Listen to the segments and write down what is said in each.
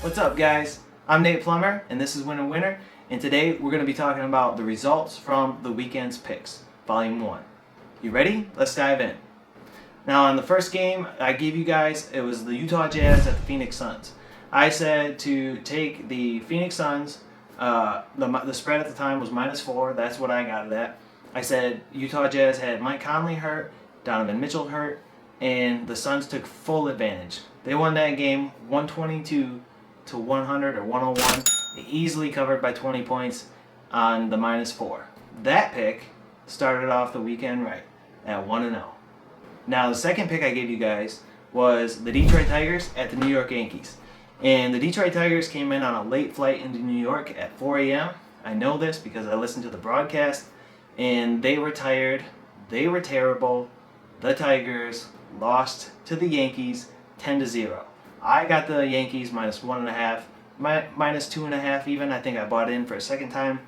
What's up, guys? I'm Nate Plummer, and this is Winner Winner, and today we're going to be talking about the results from the weekend's picks, Volume 1. You ready? Let's dive in. Now, on the first game I gave you guys, it was the Utah Jazz at the Phoenix Suns. I said to take the Phoenix Suns, the spread at the time was -4, that's what I got it at. I said Utah Jazz had Mike Conley hurt, Donovan Mitchell hurt, and the Suns took full advantage. They won that game 122 to 100 or 101. They easily covered by 20 points on the -4. That pick started off the weekend right at 1-0. Now the second pick I gave you guys was the Detroit Tigers at the New York Yankees. And the Detroit Tigers came in on a late flight into New York at 4 a.m. I know this because I listened to the broadcast, and they were tired. They were terrible. The Tigers lost to the Yankees 10-0. I got the Yankees -1.5, -2.5 even. I think I bought in for a second time.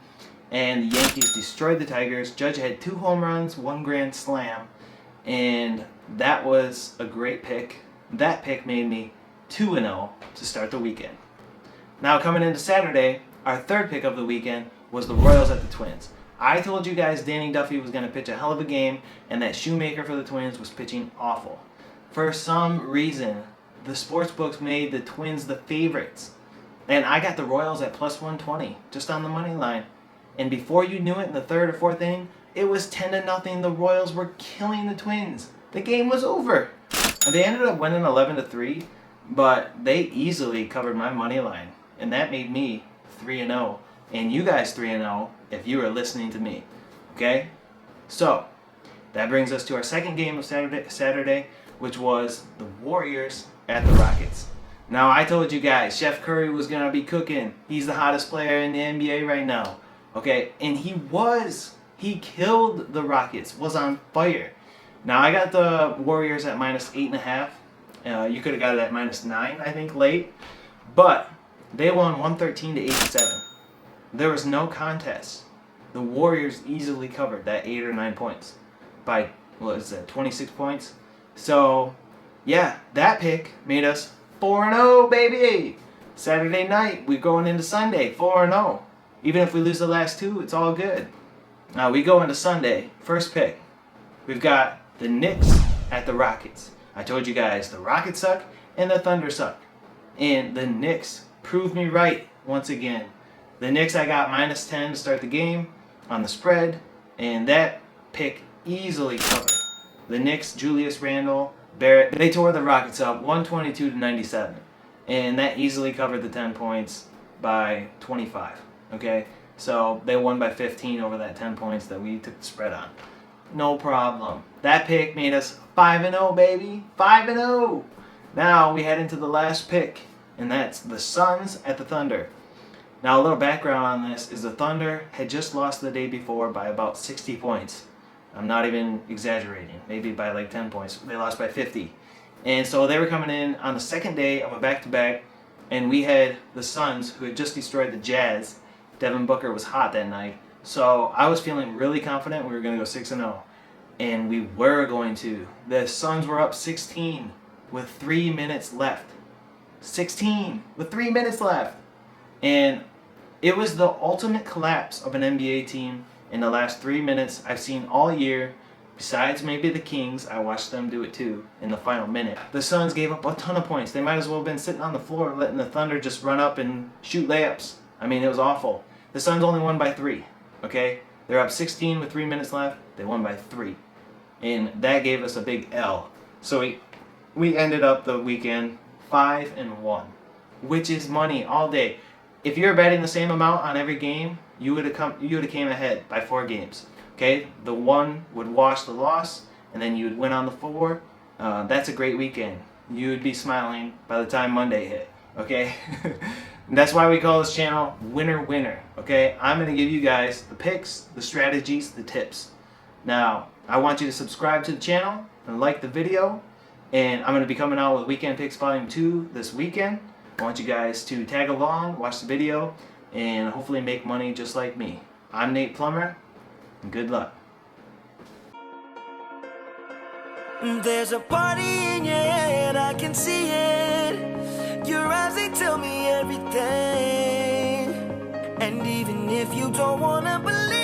And the Yankees destroyed the Tigers. Judge had 2 home runs, 1 grand slam. And that was a great pick. That pick made me 2-0 to start the weekend. Now coming into Saturday, our third pick of the weekend was the Royals at the Twins. I told you guys Danny Duffy was going to pitch a hell of a game, and that Shoemaker for the Twins was pitching awful. For some reason, the sportsbooks made the Twins the favorites. And I got the Royals at +120, just on the money line. And before you knew it, in the third or fourth inning, it was 10-0. The Royals were killing the Twins. The game was over. And they ended up winning 11-3, but they easily covered my money line. And that made me 3-0. And you guys 3-0 if you were listening to me. Okay? So, that brings us to our second game of Saturday, which was the Warriors at the Rockets. Now, I told you guys, Chef Curry was going to be cooking. He's the hottest player in the NBA right now. Okay? And he was. He killed the Rockets. Was on fire. Now, I got the Warriors at -8.5. You could have got it at -9, I think, late. But they won 113-87. There was no contest. The Warriors easily covered that 8 or 9 points by, 26 points. So, yeah, that pick made us 4-0, baby. Saturday night, we're going into Sunday, 4-0. Even if we lose the last 2, it's all good. Now, we go into Sunday, first pick. We've got the Knicks at the Rockets. I told you guys, the Rockets suck and the Thunder suck. And the Knicks proved me right once again. The Knicks, I got -10 to start the game on the spread, and that pick easily covered. The Knicks, Julius Randle, Barrett, they tore the Rockets up 122-97, and that easily covered the 10 points by 25. Okay, so they won by 15 over that 10 points that we took the spread on. No problem. That pick made us 5-0, baby, 5-0. Now we head into the last pick, and that's the Suns at the Thunder. Now, a little background on this is the Thunder had just lost the day before by about 60 points. I'm not even exaggerating. Maybe by like 10 points. They lost by 50. And so they were coming in on the second day of a back-to-back, and we had the Suns, who had just destroyed the Jazz. Devin Booker was hot that night. So I was feeling really confident we were going to go 6-0. And we were going to. The Suns were up 16 with 3 minutes left. 16 with 3 minutes left. And it was the ultimate collapse of an NBA team in the last 3 minutes I've seen all year. Besides maybe the Kings, I watched them do it too in the final minute. The Suns gave up a ton of points. They might as well have been sitting on the floor letting the Thunder just run up and shoot layups. I mean, it was awful. The Suns only won by 3, okay? They're up 16 with 3 minutes left. They won by 3. And that gave us a big L. So we ended up the weekend 5-1, which is money all day. If you're betting the same amount on every game, you would have came ahead by 4 games. Okay, the 1 would wash the loss, and then you would win on the 4. That's a great weekend. You would be smiling by the time Monday hit. Okay, and that's why we call this channel Winner Winner. Okay, I'm gonna give you guys the picks, the strategies, the tips. Now, I want you to subscribe to the channel and like the video, and I'm gonna be coming out with Weekend Picks Volume 2 this weekend. I want you guys to tag along, watch the video, and hopefully make money just like me. I'm Nate Plummer, and good luck. There's a party in your head, I can see it. Your eyes, they tell me everything. And even if you don't wanna believe